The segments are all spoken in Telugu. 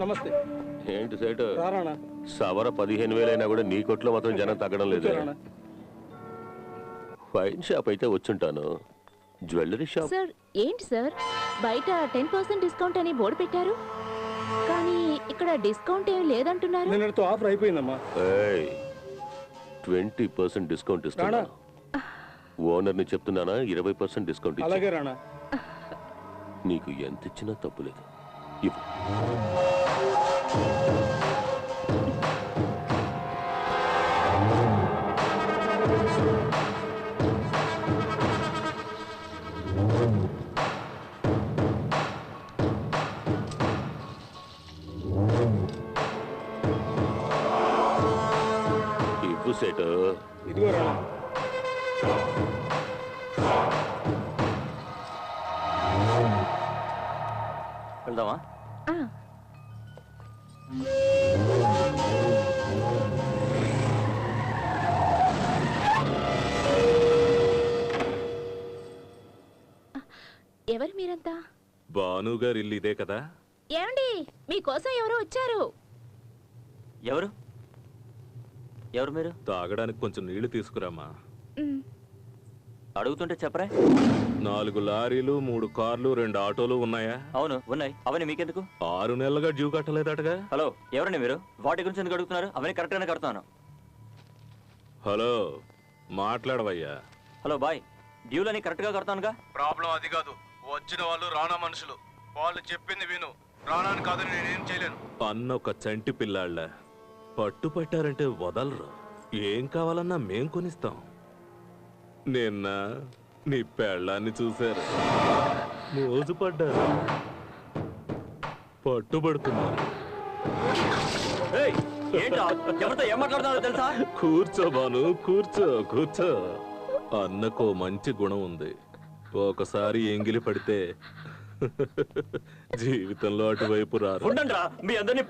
నమస్తే. ఏంటి సేటు రారానా సవర 15,000 అయినా కూడా నీ కొట్లో మాత్రం జనం తగ్గడం లేదు. వైన్ షాప్ అయితే వచ్చుంటాను, జ్యువెలరీ షాప్. సార్ ఏంటి సార్, బయట 10% డిస్కౌంట్ అని బోర్డు పెట్టారు, కానీ ఇక్కడ డిస్కౌంట్ ఏం లేదంటున్నారు. నిన్నటితో ఆఫర్ అయిపోయిందమ్మా. 20% డిస్కౌంట్ ఇస్తాను. ఓనర్ని చెప్తున్నానా 20% డిస్కౌంట్. అలాగే రాణా. నీకు ఎంత ఇచ్చినా తప్పులేదు. ఇవ్వు. ఇవ్వు సేటు. ఇదిగో రాణా. వెళ్దామా? ఎవరు మీరంతా? భానుగారు ఇల్లు ఇదే కదా? ఏమండి, మీకోసం ఎవరో వచ్చారు. ఎవరు ఎవరు మీరు? తాగడానికి కొంచెం నీళ్లు తీసుకురామా. అడుగుతుంటే చెప్పరా. 4 లారీలు, 3 కార్లు, 2 ఆటోలు ఉన్నాయా? అవును ఉన్నాయి. అవన్నీ మీకెందుకు? 6 నెలలుగా డ్యూ కట్టలేదటగా. హలో, ఎవరండి మీరు? వాటి గురించి ఎందుకు అడుగుతున్నారు? అవన్నీ కరెక్ట్ గానే కడతాను. హలో, మాట్లాడవయ్యా. హలో బాయ్, డ్యూలని కరెక్ట్ గా కడతానుగా. ప్రాబ్లం అది కాదు, వచ్చిన వాళ్ళు రానా మనుషులు. వాళ్ళు చెప్పింది విను, రానాని కాదని నేనేం చేయలేను. అన్న ఒక చంటి పిల్లాళ్ళ పట్టుపట్టారంటే వదలరు. ఏం కావాలన్నా మేం కొనిస్తాం. నిన్న నీ పెళ్ళాన్ని చూశారు, మోజుపడ్డారు, పట్టుబడుతున్నారు. ఎవరితో ఏం మాట్లాడుతున్నారో తెలుసా? కూర్చో బాను, కూర్చో కూర్చో. అన్నకో మంచి గుణం ఉంది. ఒకసారి ఎంగిలి పడితే జీవితంలో అటువైపు రారు. ఉండండిరా, మీ అందరినీ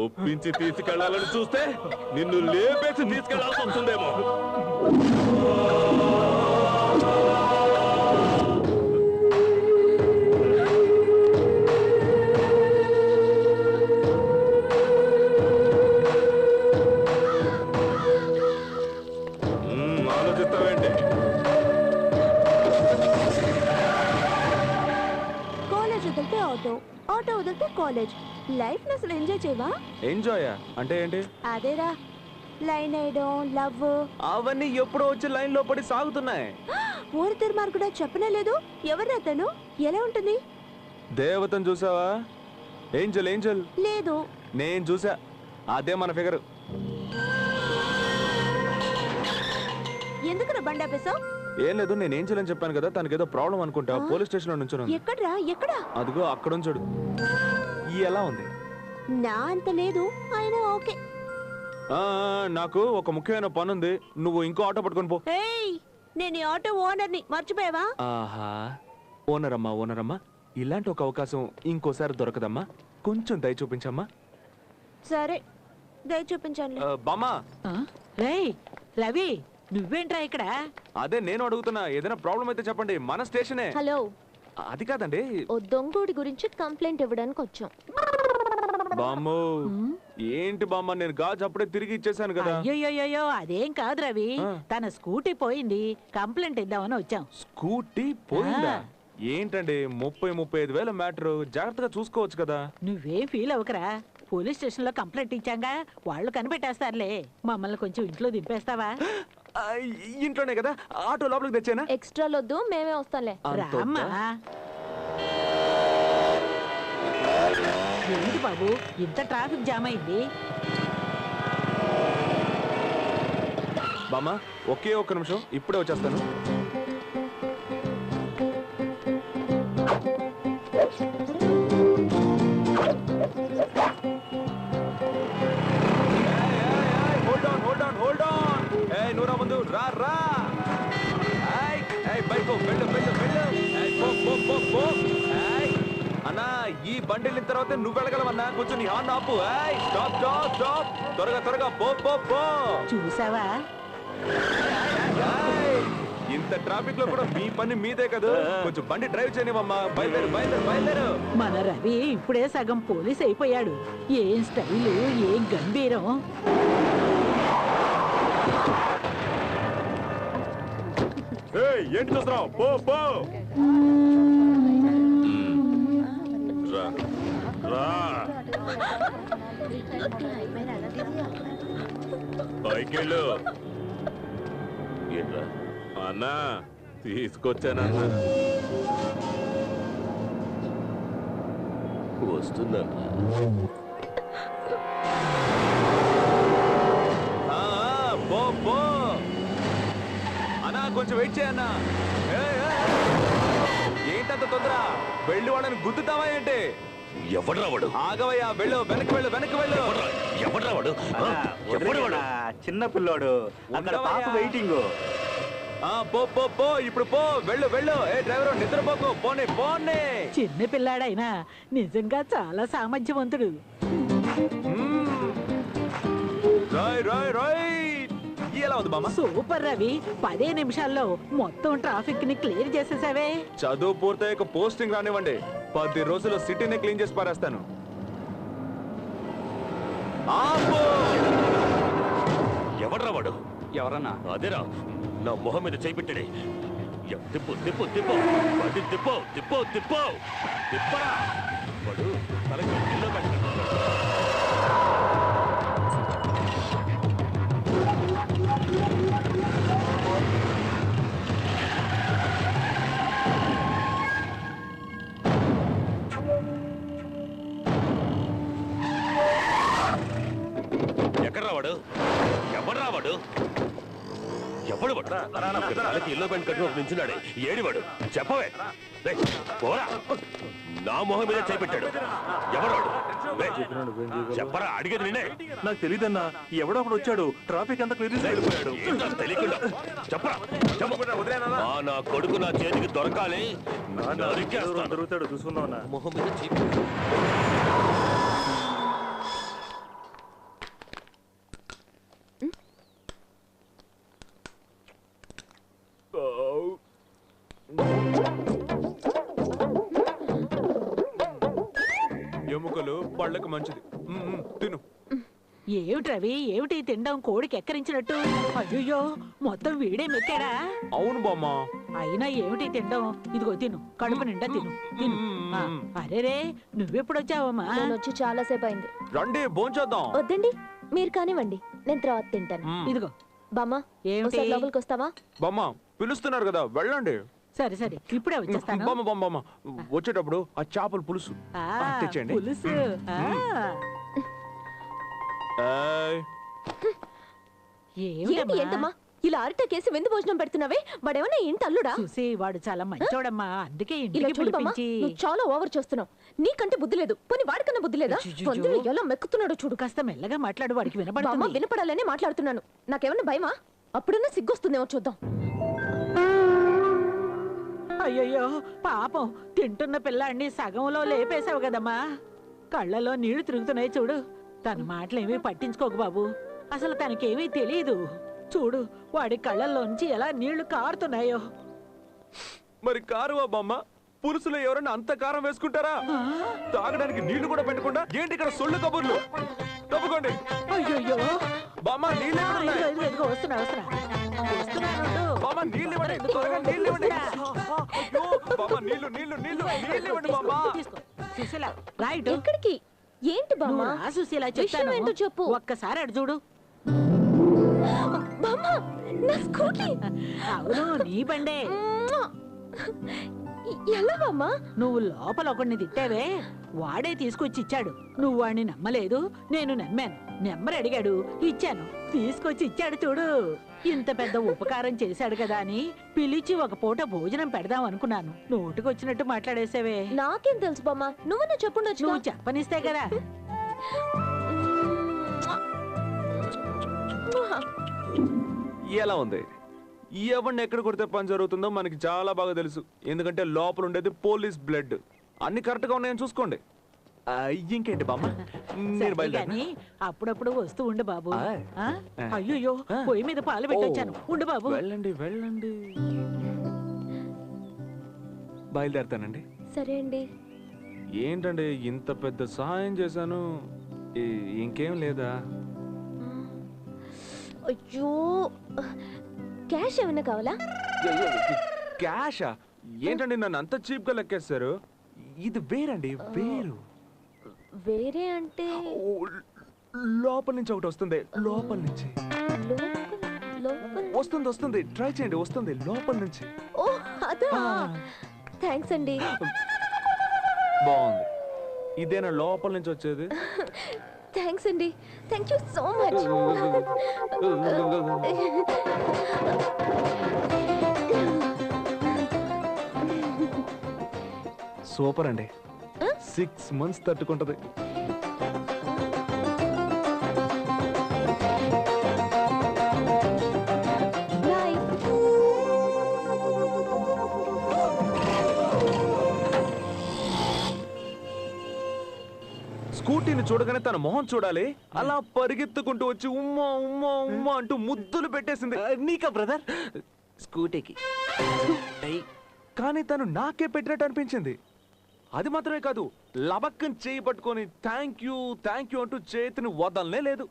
ఒప్పించి తీసుకెళ్లాలని చూస్తే నిన్ను లేపేసి తీసుకెళ్లాల్సి వస్తుందేమో. ఆలోచిస్తావేంటి? కాలేజ్ వదిలితే ఆటో, ఆటో వదిలితే కాలేజ్. లైఫ్ ని అసలు ఎంజాయ్ చేయవా? ఎంజాయ్ అంటే ఏంటి? అదేరా, లైన్ వేయడం, లవ్ అవన్నీ ఎప్పుడో వచ్చి లైన్ లో పడి సాగుతున్నాయి. ఊరి తిరుమారు కూడా చెప్పనే లేదు. ఎవరు అతను? ఎలా ఉంటుంది? దేవతను చూసావా? Angel Angel. లేదు. నేను చూసా, అదే మన ఫిగర్. ఎందుకు బండి ఆపేసావు? ఏం లేదు, నేను ఏంజల్ అని చెప్పాను కదా, తనకేదో ప్రాబ్లం అనుకుంటా. పోలీస్ స్టేషన్ లో నుంచి ఎక్కడ్రా? ఎక్కడ? అదిగో అక్కడ చూడు. ఈ ఎలా ఉంది? నా అంత లేదు, ఆయన ఓకే. నాకు ఒక ముఖ్యమైన పని ఉంది, నువ్వు ఇంకో ఆటో పట్టుకొని పో. నేను ఈ ఆటో ఓనర్ని, మర్చిపోయావా? ఆహా, ఓనరమ్మా ఓనరమ్మా, ఇలాంటి ఒక అవకాశం ఇంకోసారి దొరకదమ్మా. కొంచెం దయ చూపించమ్మా. సరే, దయ చూపించండి. బామ్మా. రవి, నువ్వేంట్రా ఇక్కడ? అదే నేను అడుగుతున్నా, ఏదైనా ప్రాబ్లం అయితే చెప్పండి, మన స్టేషనే. హలో, అది కాదండి, ఓ దొంగోడి గురించి కంప్లైంట్ ఇవ్వడానికి వచ్చాం. బామ్మో. ఏంటి బామ్మ, నేను గాజు అప్పుడే తిరిగి ఇచ్చేసాను కదా. అయ్యో అదేం కాదు రవి, తన స్కూటీ పోయింది, కంప్లైంట్ ఇద్దామని వచ్చాం. స్కూటీ పోయిందా? ఏంటండి 30-35 వేల మ్యాటర్, జాగ్రత్తగా చూసుకోవచ్చు కదా. నువ్వేం ఫీల్ అవ్వకరా, పోలీస్ స్టేషన్ లో కంప్లైంట్ ఇచ్చాగా, వాళ్ళు కనిపెట్టేస్తారులే. మమ్మల్ని కొంచెం ఇంట్లో దింపేస్తావా? ఇంట్లోనే కదా, ఆటో లోపలికి తెచ్చానా? ఎక్స్ట్రా లొద్దు, మేమే వస్తాంలే. రామ్మా. ఏంటి బాబు, ఇంత ట్రాఫిక్ జామ్ అయింది? బామ్మ, ఒకే ఒక్క నిమిషం, ఇప్పుడే వచ్చేస్తాను. నూరా ముందు రా రా. బైక్ అన్నా, ఈ బండి వెళ్ళిన తర్వాత నువ్వు వెళ్ళగలవన్నా, కొంచెం నీ హార్న్ ఆపు. స్టాప్ స్టాప్ స్టాప్, త్వరగా త్వరగా పో పో పో. చూసావా? ఇంత ట్రాఫిక్ లో కూడా మీ పని మీదే కదా, కొంచెం బండి డ్రైవ్ చేయనివమ్మా. బయలుదేరు బయలుదేరు బయలుదేరు. మన రవి ఇప్పుడే సగం పోలీస్ అయిపోయాడు. ఏం స్టైలు, ఏం గంభీరం. ఏంటి చూస్తున్నావు? పో పో. రా పైకెళ్ళు. ఏంట్రా అన్నా తీసుకొచ్చానన్నా. వస్తున్నాను. పో పో అన్నా, కొంచెం వెయిట్ చేయన్నా. ఏంటంత తొందర? వెళ్ళి వాళ్ళని గుద్దుతావా ఏంటి? ఎవడ్రా వాడు? ఆగవయ్యా, వెళ్ళు, వెనక్కి వెళ్ళు, వెనక్కి వెళ్ళు. ఎవడ్రా వాడు? ఎవడు వాడు? చిన్న పిల్లోడు అక్కడ పాప వెయిటింగ్. పో పో పో, ఇప్పుడు పో, వెళ్ళు వెళ్ళు. ఏ డ్రైవర్, నిద్రపోకు, పోనీ పోనీ. చిన్న పిల్లాడైనా నిజంగా చాలా సామర్థ్యవంతుడు. రాయ్ రాయ్ రాయ్. ఎలా ఉంది బామ్మ? సూపర్ రవి, 10 నిమిషాల్లో మొత్తం ట్రాఫిక్ ని క్లియర్ చేసేసావే. చదువు పూర్తయ్యాక పోస్టింగ్ రానివ్వండి, 10 రోజుల్లో సిటీని క్లీన్ చేసి పారేస్తాను. ఎవడ్రా వాడు? ఎవరన్నా? అదేరా, నా మొహం మీద చేయిపెట్టాడే. తిప్పు తిప్పు తిప్పు బండి తిప్పు తిప్పు తిప్పు తిప్పరా. వాడు తనకి ఇల్లు పెట్టాడు. ఎక్కడ్రా వాడు? ఎవడ్రా వాడు? ఎవడు వాడు? తనకి ఇల్లు బండి కట్టుకుని నించున్నాడే. ఏడివాడు? చెప్పవే. పోరా, నా మొహం మీద చేపెట్టాడు. ఎవరాడు? చెప్పరా, అడిగేది నిన్నే. నాకు తెలియదన్నా, ఎవడో ఒకడు వచ్చాడు, ట్రాఫిక్ అంతా క్లియర్ చేసి వెళ్ళిపోయాడు. తెలియకుండా చెప్పరా. నా కొడుకు నా చేతికి దొరకాలి. దొరుకుతాడు, చూసుకుందామన్నా. మొహం మీద చేపెట్టాడు. ఎముకలు పళ్ళకు మంచిది. తిను. ఏమిటి రవి, ఏమిటి తినడం? కోడికి ఎక్కరించినట్టు. అయ్యో, మొత్తం వీడే మెక్కాడా? అవును బామ్మ. అయినా ఏమిటి తినడం? ఇదిగో తిను, కడుపు నిండా తిను తిను. అరేరే, నువ్వెప్పుడొచ్చావమ్మా? నేను వచ్చి చాలా సేపు అయింది. రండి భోంచేద్దాం. వద్దండి, మీరు కానివ్వండి, నేను తర్వాత తింటాను. ఇదిగో. బామ్మ, ఏమిటి? లోపలికి వస్తావా? బామ్మ పిలుస్తున్నారు కదా, వెళ్ళండి. సరే సరే, ఇప్పుడే వచ్చేస్తాను. బామ్మ బామ్మ బామ్మ, వచ్చేటప్పుడు ఆ చేపల పులుసు తెచ్చండి. పులుసు. ఏంటమ్మా ఇలా అరటకేసి విందు భోజనం పెడుతున్నావే? వాడేమన్నా ఇంటి అల్లుడా? చూసి వాడు చాలా మంచోడమ్మా, అందుకే ఇలా ఇంటికి చూడు బామ్మ, పిలిపించి. నువ్వు చాలా ఓవర్ చేస్తున్నావు. నీకంటే బుద్ధి లేదు, పోనీ వాడికన్నా బుద్ధి లేదా? వందులో ఎలా మెక్కుతున్నాడో చూడు. కాస్త మెల్లగా మాట్లాడు, వాడికి బామ్మ, వినపడుతుంది. వినపడాలని మాట్లాడుతున్నాను. నాకేమన్నా భయమా? అప్పుడన్నా సిగ్గొస్తుందేమో చూద్దాం. అయ్యయ్యో పాపం, తింటున్న పిల్లాడిని సగంలో లేపేశావు కదమ్మా. కళ్ళలో నీళ్లు తిరుగుతున్నాయి చూడు. తన మాటలేమీ పట్టించుకోకు బాబు, అసలు తనకేమీ తెలియదు. చూడు, వాడి కళ్ళల్లోంచి ఎలా నీళ్లు కారుతున్నాయో. మరి కారువా బామ్మ? పులుసులో ఎవరైనా అంత కారం వేసుకుంటారా? తాగడానికి నీళ్లు కూడా పెట్టకుండా ఏంటి ఇక్కడ సొల్లు కబుర్లు? తప్పుకోండి. అయ్యయ్యో బామ్మ, నీళ్ళు ఎక్కడున్నాయి? ఇదిగో, ఇదిగో, వస్తున్నా వస్తున్నా వస్తున్నాను. బామ్మ, నీళ్ళు ఇవ్వండి, త్వరగా నీళ్ళు ఇవ్వండి. అయ్యో, బామ్మ, నీళ్ళు నీళ్ళు నీళ్ళు నీళ్ళు ఇవ్వండి బామ్మ. తీసుకో, సుశీల, రైట్. ఎక్కడికి? ఏంటి బామ్మ? నువ్వు రా సుశీల, విషయం ఏంటో చెప్తాను. చెప్పు. ఒక్కసారి అటు చూడు. బామ్మ, నా స్కూటీ. అవును, నీ బండే. ఎలా బామ్మ? నువ్వు లోపల ఒకడిని తిట్టావే, వాడే తీసుకొచ్చి ఇచ్చాడు. నువ్వు వాడిని నమ్మలేదు, నేను నమ్మాను. నెంబర్ అడిగాడు, ఇచ్చాను. తీసుకొచ్చి ఇచ్చాడు చూడు. ఇంత పెద్ద ఉపకారం చేశాడు కదా అని పిలిచి ఒక పూట భోజనం పెడదాం అనుకున్నాను. నోటికొచ్చినట్టు మాట్లాడేసావే. నాకేం తెలుసు బామ్మ, నువ్వన్నా చెప్పుండొచ్చు. నువ్వు చెప్పనిస్తే కదా. ఎలా ఉంది? ఎవరిని ఎక్కడ కొడితే పని జరుగుతుందో మనకి చాలా బాగా తెలుసు. ఎందుకంటే లోపల ఉండేది పోలీస్ బ్లడ్. అన్ని కరెక్ట్ గా ఉన్నాయని చూసుకోండి. ఇంకేంటి బామ్మ నేను సరే బయలుదేరినా? గాని అప్పుడప్పుడు వస్తూ ఉండు బాబు. ఆయ్. ఆ? అయ్యయ్యో పొయ్యి మీద పాలు పెట్టొచ్చాను. ఉండు బాబు. వెళ్ళండి వెళ్ళండి బయలుదేరుతానండి. సరే అండి. ఏంటండి ఇంత పెద్ద సహాయం చేశాను, ఇంకేం లేదా? అయ్యో, క్యాష్ ఏమైనా కావాలా? క్యాషా? ఏంటండి నన్ను అంత చీప్ గా లెక్కేస్తారు? ఇది వేరండి, వేరు. వేరే అంటే ఓ, లోపల నుంచి ఒకటి వస్తుంది, లోపల నుంచి లోపల వస్తుంది వస్తుంది, ట్రై చేయండి, వస్తుంది లోపల నుంచి. ఓ అదా, థ్యాంక్స్ అండి. బాగుంది, ఇదేనా లోపల నుంచి వచ్చేది? థ్యాంక్స్ అండి, thank you so much. Super అండి, 6 months తట్టుకుంటది. బాయ్. స్కూటీని చూడగానే తన మొహం చూడాలి, అలా పరిగెత్తుకుంటూ వచ్చి ఉమ్మా ఉమ్మా ఉమ్మా అంటూ ముద్దులు పెట్టేసింది. నీకా బ్రదర్? స్కూటీకి. కానీ తను నాకే పెట్టినట్టు అనిపించింది. అది మాత్రమే కాదు, లబక్కని చేయి పట్టుకొని థ్యాంక్ యూ అంటూ చేతిని వదలనే లేదు.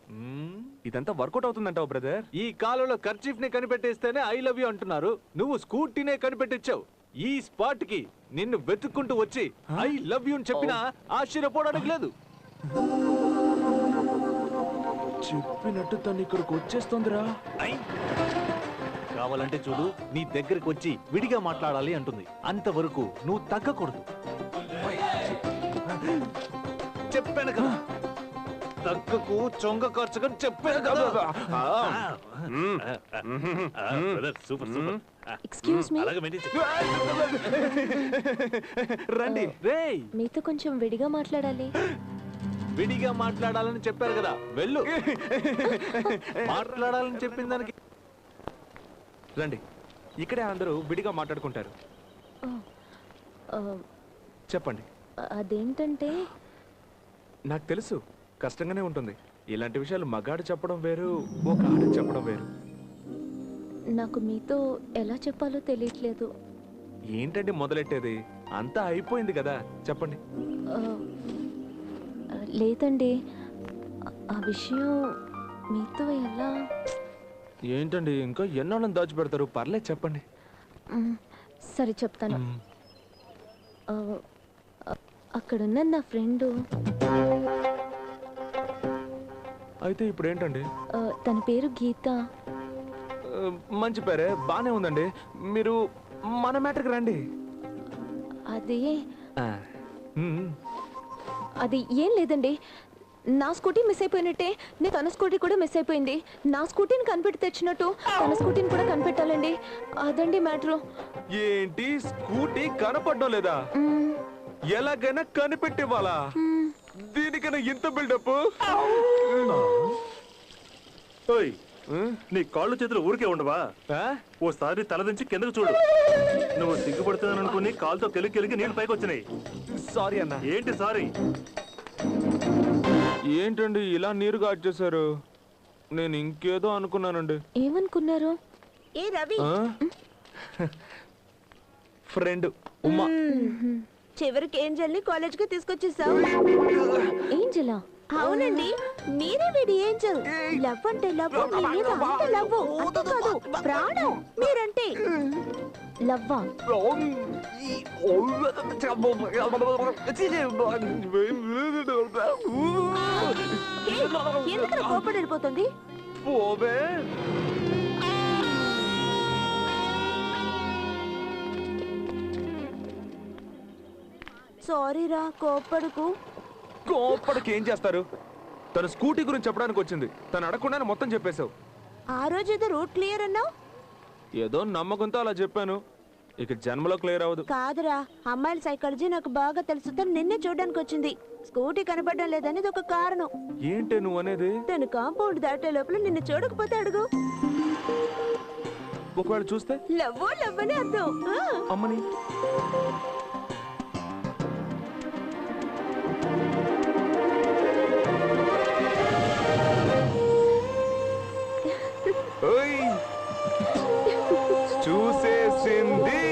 ఇదంతా వర్కౌట్ అవుతుందంటావు బ్రదర్? ఈ కాలంలో కర్చీఫ్ ని కనిపెట్టేస్తేనే ఐ లవ్ యూ అంటున్నారు. నువ్వు స్కూటీనే కనిపెట్టించావు. ఈ స్పాట్ కి నిన్ను వెతుక్కుంటూ వచ్చి ఐ లవ్ యూ అని చెప్పినా ఆశ్చర్యపోవడానికి లేదు. చెప్పినట్టు తను ఇక్కడికి వచ్చేస్తుందిరా. కావాలంటే చూడు, నీ దగ్గరికి వచ్చి విడిగా మాట్లాడాలి అంటుంది. అంతవరకు నువ్వు తగ్గకూడదు. చెప్పాను కదా, తగ్గకు చొంగ ఖర్చుకని చెప్పాను కదా. Super super. ఎక్స్క్యూజ్ మీ, రండి. రేయ్, మీతో కొంచెం విడిగా మాట్లాడాలి. విడిగా మాట్లాడాలని చెప్పారు కదా, వెళ్ళు. మాట్లాడాలని చెప్పిన దానికి రండి, ఇక్కడే అందరూ విడిగా మాట్లాడుకుంటారు. ఆ, చెప్పండి. అదేంటంటే నాకు తెలుసు, కష్టంగానే ఉంటుంది. ఇలాంటి విషయాలు మగాడు చెప్పడం వేరు, ఒక ఆడ చెప్పడం వేరు. నాకు మీతో ఎలా చెప్పాలో తెలియట్లేదు. ఏంటండి మొదలెట్టేది? అంతా అయిపోయింది కదా, చెప్పండి. ఆ, లేదండి, ఆ విషయం మీతో ఎలా... ఏంటండి ఇంకా ఎన్నాళ్ళని దాచిపెడతారు? పర్లేదు చెప్పండి. సరే చెప్తాను. అక్కడున్న నా ఫ్రెండు, అయితే ఇప్పుడు ఏంటండి? తన పేరు గీత. మంచి పేరే, బానే ఉందండి. మీరు మన మ్యాటర్కి రండి. అది మ్మ్. అది ఏం లేదండి, నా స్కూటీ మిస్ అయిపోయినట్టే తన స్కూటీ కూడా మిస్ అయిపోయింది. నా స్కూటీని కనిపెట్టి తెచ్చినట్టు తన స్కూటీని కూడా కనిపెట్టాలండి. అదండి మ్యాటరు. ఏంటి, స్కూటీ కనపడడం లేదా? ఎలాగైనా కనిపెట్టివ్వాలా? దీనికైనా ఇంత బిల్డప్? నీ కాళ్ళు చేతులు ఊరికే ఉండవా? ఓసారి తలదించి కిందకు చూడు. నువ్వు సిగ్గుపడుతున్నాను అనుకుని కాలుతో కెలికి నీళ్ళు పైకి వచ్చినాయి. సారీ అన్న. ఏంటి సారీ? ఏంటండి ఇలా నీరుగా వచ్చేసారు? నేను ఇంకేదో అనుకున్నానండి. ఏమనుకున్నారు? ఏ రవి, ఫ్రెండ్ ఉమా. చివరికి ఏంజల్ ని కాలేజ్ కి తీసుకొచ్చేసావు. ఏంజలా? అవునండి, మీరే వీడి ఏంజల్. లవ్ అంటే లవ్, మీ మీద అంత లవ్. అంతే కాదు, ప్రాణం మీరంటే. లవ్వా? ఎందుకు కోపడి వెళ్ళిపోతుంది? పోవే. సారీ రా, కోపడుకు. కోప్పడికి ఏం చేస్తారు? తన స్కూటీ గురించి చెప్పడానికి వచ్చింది, తను అడగకుండానే మొత్తం చెప్పేశావు. ఆ రోజు ఏదో రూట్ క్లియర్ అన్నావు. ఏదో నమ్మకంతో అలా చెప్పాను, ఇక జన్మలో క్లియర్ అవ్వదు. కాదురా, అమ్మాయిల సైకాలజీ నాకు బాగా తెలుసు. తను నిన్నే చూడడానికి వచ్చింది. స్కూటీ కనపడడం లేదనేది ఒక కారణం. ఏంటి నువ్వు అనేది? తను కాంపౌండ్ దాటే లోపల నిన్ను చూడకపోతే అడుగు. ఒకవేళ చూస్తే లవ్ లవ్ అని అర్థం. అమ్మని ఓయ్ చూసేసింది